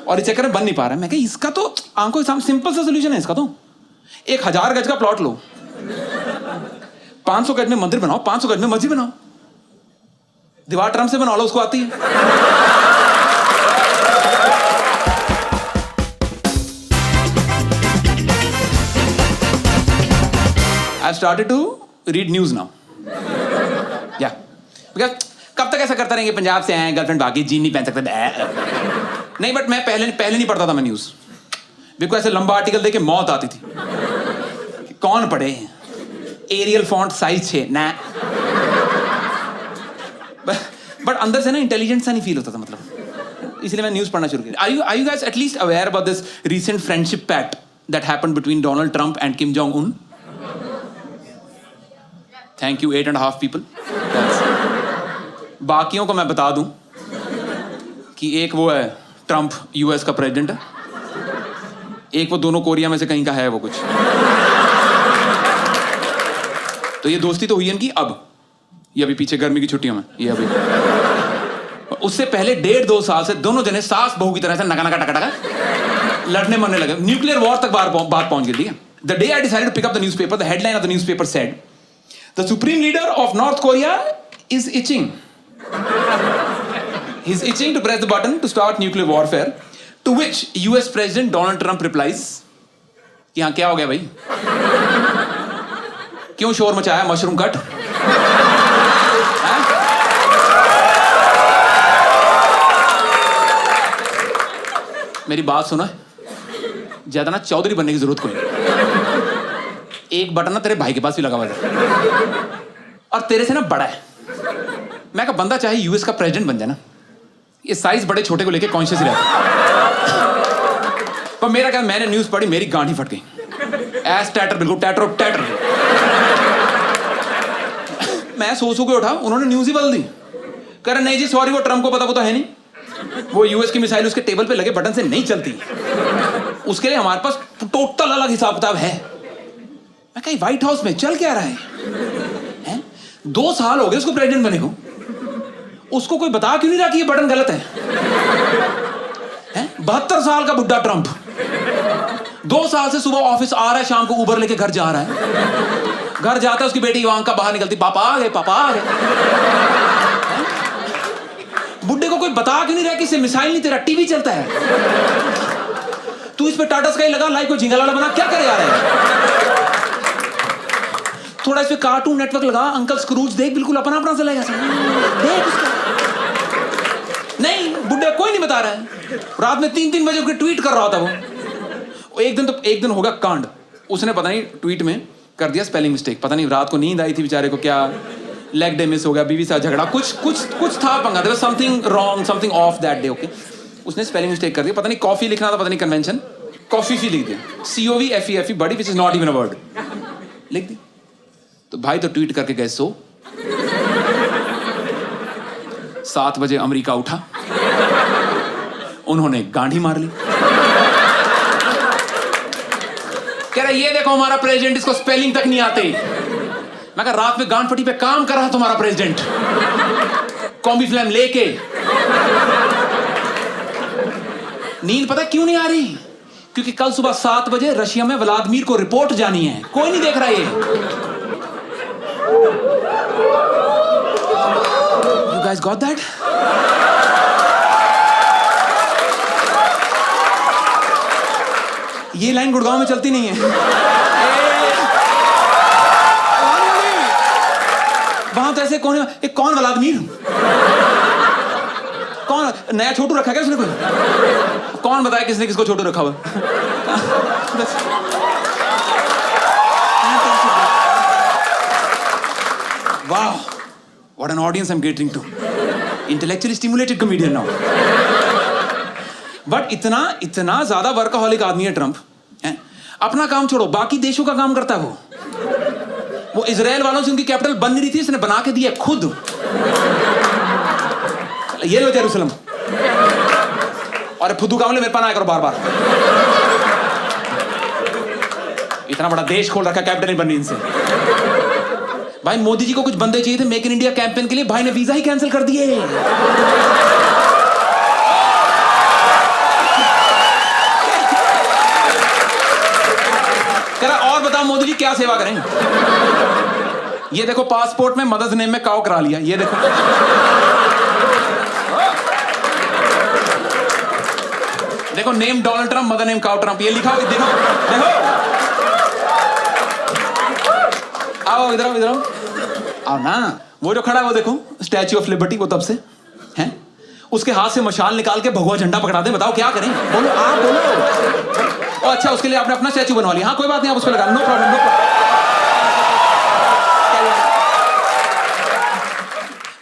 और इस चक्कर में बन नहीं पा रहा है। मैं कहा इसका तो आंखों के सामने सिंपल सा सोल्यूशन है इसका तो। 1000 गज का प्लॉट लो, 500 गज में मंदिर बनाओ, 500 गज में मस्जिद बनाओ, दीवार ट्रम्प से बना लो, उसको आती है। I've started to read news now. Yeah. Because कब तक ऐसा करता रहेंगे, पंजाब से आए गर्लफ्रेंड भागी, जीन नहीं पहन सकते। नहीं, बट मैं पहले नहीं पढ़ता था मैं न्यूज, बिकॉज ऐसे लंबा आर्टिकल देके मौत आती थी। कौन पढ़े, एरियल फॉन्ट साइज 6 ना, बट अंदर से ना इंटेलिजेंट सा नहीं फील होता था, मतलब इसलिए मैं न्यूज पढ़ना शुरू किया। Are you guys at least aware about this recent friendship pact that happened between Donald Trump and Kim Jong-un? Thank you 8.5 people. बाकियों को मैं बता दूं कि एक वो है ट्रंप यूएस का प्रेसिडेंट है, एक वो दोनों कोरिया में से कहीं का है वो कुछ। तो ये दोस्ती तो हुई इनकी अब, ये अभी पीछे गर्मी की छुट्टियों में, ये अभी। उससे पहले 1.5-2 साल से दोनों जने सास बहू की तरह से नका नका टका टका लड़ने मरने लगे, न्यूक्लियर वॉर तक बात पहुंच गई थी। The day I decided to pick up the newspaper, the headline of the newspaper said the supreme leader of North Korea is itching. He's itching to press the button to start nuclear warfare. To which US President Donald Trump replies कि हाँ क्या हो गया भाई, क्यों शोर मचाया, mushroom cut. मेरी बात सुना, ज्यादा ना चौधरी बनने की जरूरत कोई नहीं। एक बटन ना तेरे भाई के पास भी लगा हुआ है और तेरे से ना बड़ा है। मैं कहा बंदा चाहे यूएस का प्रेसिडेंट बन जाए ना, ये साइज बड़े छोटे को लेके कॉन्शियस ही रहता। पर मेरा क्या, मैंने न्यूज पढ़ी, मेरी गांठ ही फट गई। एस टैटर, बिल्कुल टैटर टैटर। मैं सो के उठा, उन्होंने न्यूज ही बदल दी। कह रहे नहीं जी सॉरी, वो ट्रम्प को पता है नहीं, वो यूएस की मिसाइल उसके टेबल पे लगे बटन से नहीं चलती, उसके लिए हमारे पास टोटल अलग हिसाब किताब है। मैं कहीं व्हाइट हाउस में चल क्या रहा है? 2 साल हो गए उसको प्रेसिडेंट बने को, उसको कोई बता क्यों नहीं रहा कि ये बटन गलत है? 72 साल का बुड्ढा ट्रंप 2 साल से सुबह ऑफिस आ रहा है, शाम को उबर लेके घर जा रहा है। घर जाता है, उसकी बेटी इवांका बाहर निकलती, पापा आ गए, पापा आ गए। बुड्ढे को कोई बता क्यों नहीं रहा कि इससे मिसाइल नहीं, तेरा टीवी चलता है, तू इस पे टाटा स्काई लगा, लाइव को झिंगा लाला बना, क्या करे यार? थोड़ा इस पे कार्टून नेटवर्क लगा, अंकल स्क्रूज देख, बिल्कुल अपना अपना चलेगा, देख उसको। नहीं, बुड्ढे कोई नहीं बता रहा है। रात में 3-3 बजे उसके ट्वीट कर रहा था वो। एक दिन होगा कांड, उसने पता नहीं ट्वीट में कर दिया स्पेलिंग मिस्टेक, पता नहीं रात को नींद आई थी बेचारे को, क्या लेग डे मिस हो गया, बीवी से झगड़ा, कुछ था पंगा, there was something wrong, something of that day. Okay, उसने स्पेलिंग मिस्टेक कर दिया, पता नहीं कॉफी लिखना था, पता नहीं कन्वेंशन, कॉफी लिख दिया, COVFEFE बड़ी, which is not even a word, लिख दी। तो भाई तो ट्वीट करके गए सो। 7 बजे अमेरिका उठा, उन्होंने गांडी मार ली। कह रहा ये देखो हमारा प्रेसिडेंट, इसको स्पेलिंग तक नहीं आते। मैं कहा रात में गांड फटी पे काम कर रहा तुम्हारा प्रेसिडेंट, कॉम्बी फ्लैम लेके। नींद पता क्यों नहीं आ रही? क्योंकि कल सुबह 7 बजे रशिया में व्लादिमीर को रिपोर्ट जानी है, कोई नहीं देख रहा ये। You guys got that? ये लाइन गुड़गांव में चलती नहीं है। वहां तो ऐसे कौन है, कौन व्लादिमीर, कौन नया छोटू रखा क्या उसने? कोई कौन बताया किसने किसको छोटू रखा हुआ? Wow, what an audience I'm catering to. Intellectually stimulated comedian now. But इतना ज्यादा वर्कaholic आदमी है ट्रंप, अपना काम छोड़ो बाकी देशों का काम करता है वो इजराइल वालों से उनकी कैपिटल बन नहीं रही थी, इसने बना के दिया खुद। ये लो जेरूसलम, और फुद्दू कामले मेरे पास आया करो बार बार। इतना बड़ा देश खोल रखा, कैपिटल नहीं बननी इनसे। भाई मोदी जी को कुछ बंदे चाहिए थे मेक इन इंडिया कैंपेन के लिए, भाई ने वीजा ही कैंसिल कर दिए। क्या सेवा करें? ये देखो पासपोर्ट में मदर्स नेम में काव करा लिया, ये देखो। देखो name Donald Trump, mother name काव ट्रंप, ये लिखा हो, देखो देखो। आओ इधर आओ, इधर आओ, आओ ना। वो जो खड़ा है वो देखो, स्टैच्यू ऑफ लिबर्टी, वो तब से हैं। उसके हाथ से मशाल निकाल के भगवा झंडा पकड़ा दे, बताओ क्या करें? बोलो आप बोलो। ओ अच्छा, उसके लिए आपने अपना स्टैच्यू बनवा लिया? हाँ कोई बात नहीं, आप उसको लगा, नो प्रॉब्लम, नो प्रॉब्लम।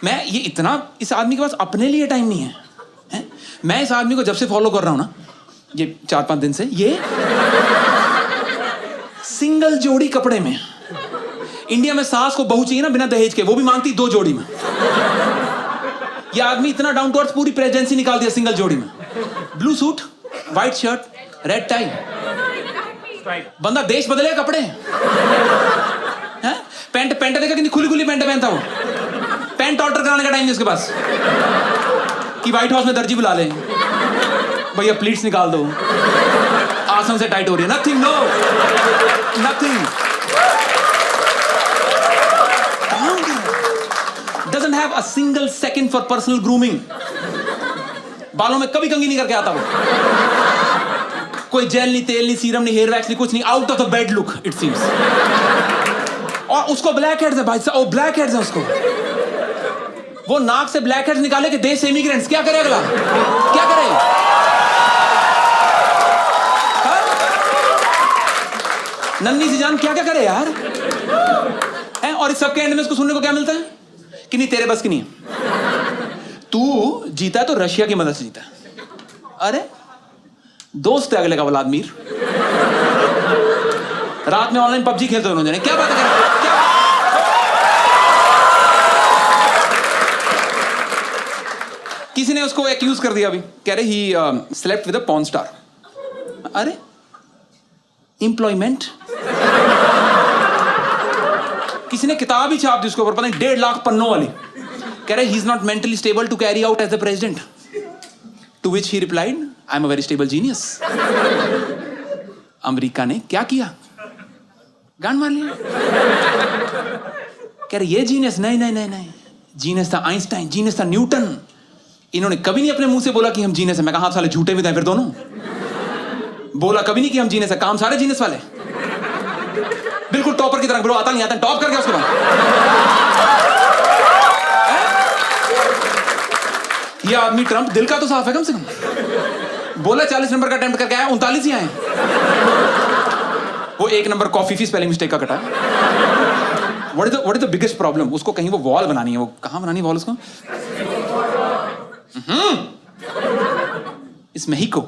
मैं ये इतना, इस आदमी के पास अपने लिए टाइम नहीं है, हैं? मैं इस आदमी को जब से फॉलो कर रहा हूं ना, ये 4-5 दिन से, ये सिंगल जोड़ी कपड़े में, इंडिया में सास को बहू चाहिए ना बिना दहेज के, वो भी मांगती 2 जोड़ी में। ये आदमी इतना डाउन टू अर्थ, पूरी प्रेजेंसी निकाल दिया सिंगल जोड़ी में। Blue suit, white shirt, red tie. बंदा देश बदले कपड़े हैं। पैंट देखा कितनी खुली खुली पैंट पहनता वो। पैंट ऑर्डर कराने का टाइम नहीं उसके पास कि व्हाइट हाउस में दर्जी बुला ले, भैया प्लीट्स निकाल दो, आसन से टाइट हो रही है। Nothing, no nothing. Doesn't have a single second for personal grooming. बालों में कभी कंघी नहीं करके आता वो। कोई जेल नहीं, तेल नहीं, सीरम नहीं, हेयर वैक्स नहीं, कुछ नहीं। Out of the bed look it seems. और उसको ब्लैक हेड्स है भाई साहब, ओ ब्लैक हेड्स है उसको। वो नाक से ब्लैक हेड्स निकाले के देश से इमिग्रेंट्स, क्या करे अगला? क्या करे? नन्ही सी जान क्या क्या करे यार? और इस सबके एंड में इसको सुनने को क्या मिलता है कि नहीं तेरे बस की नहीं है, तू जीता है तो रशिया की मदद से जीता है। अरे दोस्त है अगले का व्लादिमीर, रात में ऑनलाइन पबजी खेलते दोनों जने, क्या बात है? क्या? किसी ने उसको एक्यूज कर दिया अभी, कह रहे he slept with a porn star. अरे एम्प्लॉयमेंट, किसी ने किताब ही छाप दी उसके ऊपर, पता नहीं 1.5 लाख पन्नों वाली, कह रहे he is not mentally stable to carry out as the president. To which he replied, I am a very stable genius. America ने क्या किया? गान मार लिया। कह रहे ये जीनियस, नहीं नहीं नहीं नहीं, जीनियस था आइंस्टाइन, जीनियस था न्यूटन। इन्होंने कभी नहीं अपने मुंह से बोला कि हम जीनियस है। मैं कहा साले झूठे भी थे फिर दोनों। बोला कभी नहीं कि हम जीनियस है, काम सारे जीनियस वाले, बिल्कुल टॉपर की तरह। ब्रो आता नहीं आता, टॉप कर गया उसके बाद। ये आदमी ट्रंप दिल का तो साफ है कम से कम। बोला 40 नंबर का अटेम्प्ट करके आया, 39 ही आए। वो 1 नंबर कॉफी फी स्पेलिंग मिस्टेक का कटा। What is the biggest problem? उसको कहीं वो वॉल बनानी है, वो कहां बनानी है वॉल उसको? इस मेहिको।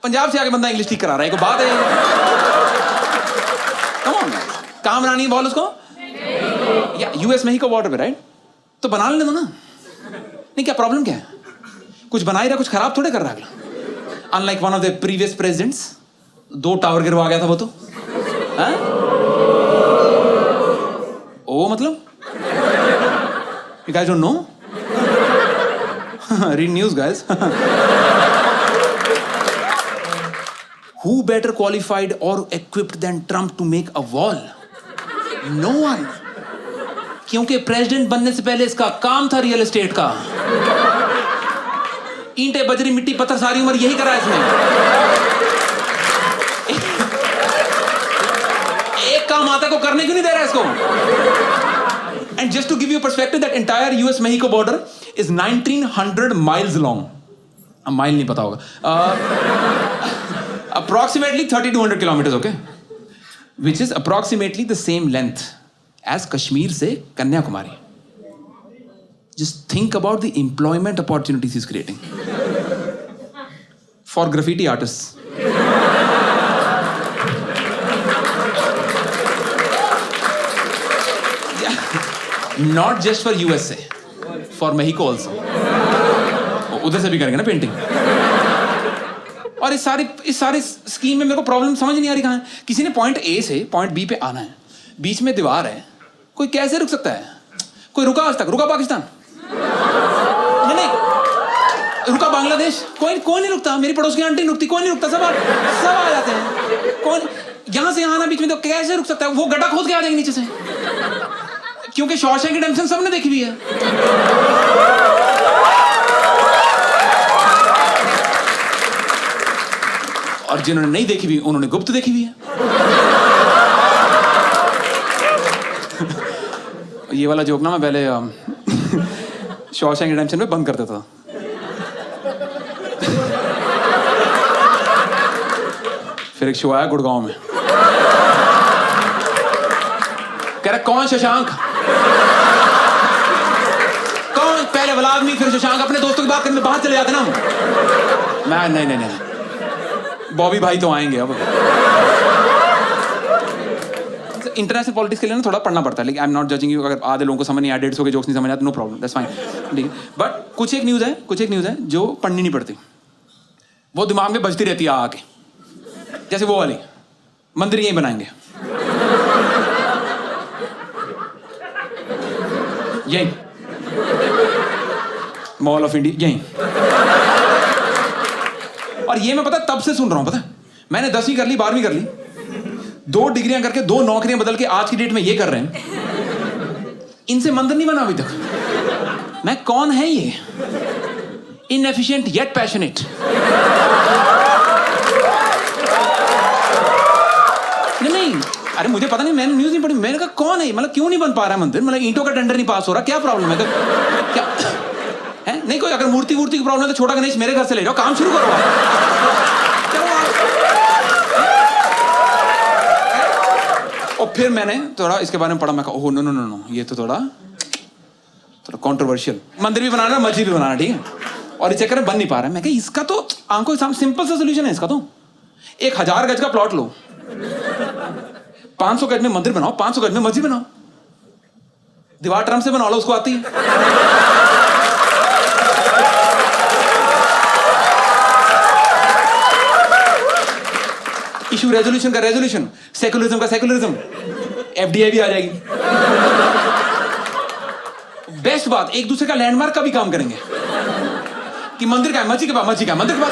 पंजाब से आके बंदा इंग्लिश ठीक करा रहा है, कोई बात है? कम ऑन, कहां बनानी है बॉल उसको? या यूएस मेहिको बॉर्डर पे, राइट? तो बना लेने दो ना। नहीं क्या प्रॉब्लम क्या है? कुछ बना ही रहा, कुछ खराब थोड़े कर रहा है। Unlike one of the previous presidents, 2 tower गिरवा गया था वो तो। हाँ? ओ मतलब you guys don't know? Read news guys. Who better qualified or equipped than Trump to make a wall? No one. क्योंकि प्रेसिडेंट बनने से पहले इसका काम था रियल एस्टेट का। ईंटें, बजरी, मिट्टी, पत्थर, सारी उम्र यही करा इसने। एक काम आता को करने क्यों नहीं दे रहा इसको? And just to give you a perspective, that entire US-Mexico border is 1900 miles long. अब माइल नहीं पता होगा। Approximately 3200 kilometers, okay? Which is approximately the same length as Kashmir से Kanyakumari. Just think about the employment opportunities he's creating for graffiti artists. Not just for USA, for Mexico also. उधर से भी करेंगे ना पेंटिंग। और इस सारी स्कीम में मेरे को प्रॉब्लम समझ नहीं आ रही कहाँ है। किसी ने पॉइंट ए से पॉइंट बी पे आना है, बीच में दीवार है, कोई कैसे रुक सकता है? कोई रुका आज तक? रुका पाकिस्तान? नहीं, रुका बांग्लादेश कोई नहीं रुकता, मेरी पड़ोस की आंटी नहीं रुकती, कोई नहीं रुकता, सब आ जाते हैं। कौन यहां से आना बीच में तो कैसे रुक सकता है? वो गड्ढा खोद के आ जाएंगे नीचे से, क्योंकि शॉशैंक रिडेम्पशन सबने देखी हुई है। और जिन्होंने नहीं देखी हुई उन्होंने गुप्त देखी हुई है। ये वाला जोक ना मैं पहले शॉशैंक रिडेम्पशन में बंद कर देता था। फिर एक शो आया गुड़गांव में, कह रहा कौन शशांक, कौन? पहले व्लादिमीर फिर शशांक। अपने दोस्तों की बात करने बाहर चले जाते ना मैं नहीं, बॉबी भाई तो आएंगे अब। इंटरनेशनल पॉलिटिक्स के लिए ना थोड़ा पढ़ना पड़ता है, लेकिन I am not judging you. अगर आधे लोगों को समझ नहीं आया, 150 के जोक्स नहीं समझ आते, नो प्रॉब्लम, दैट्स फाइन, ठीक है। बट कुछ एक न्यूज़ है जो पढ़नी नहीं पड़ती, वो दिमाग में बजती रहती है आके। जैसे वो वाली, मंदिर यहीं बनाएंगे, यहीं मॉल ऑफ इंडिया यहीं। और ये मैं पता तब से सुन रहा हूं, पता मैंने 10वीं कर ली, 12वीं कर ली, 2 डिग्रियां करके 2 नौकरियां बदल के आज की डेट में ये कर रहे हैं। इनसे मंदिर नहीं बना अभी तक। मैं कौन है ये? Inefficient yet passionate. नहीं, अरे मुझे पता नहीं, मैंने न्यूज नहीं पढ़ी। मैंने कहा कौन है, मतलब क्यों नहीं बन पा रहा है मंदिर, मतलब ईंटों का टेंडर नहीं पास हो रहा, क्या प्रॉब्लम है? क्या है? नहीं, कोई अगर मूर्ति की प्रॉब्लम है तो छोटा गणेश मेरे घर से ले जाओ, काम शुरू करो। और फिर मैंने थोड़ा इसके बारे में पढ़ा, मैं कहा ओह नो, ये तो थोड़ा कंट्रोवर्शियल। मंदिर भी बनाना, मस्जिद भी बनाना, ठीक है, और इस चक्कर में बन नहीं पा रहा है। मैं कहा इसका तो आंखों के सामने सिंपल सा सोल्यूशन है इसका तो। 1000 गज का प्लॉट लो, 500 गज में मंदिर बनाओ, 500 गज में मस्जिद बनाओ, दीवार ट्रम्प से बना लो, उसको आती है। इशू रेजोल्यूशन का रेजोल्यूशन, सेकुलरिज्म का सेकुलरिज्म, एफडीआई भी आ जाएगी। बेस्ट बात, एक दूसरे का लैंडमार्क का भी काम करेंगे कि मंदिर का है, मस्जिद के पास, मस्जिद का, मंदिर के पास।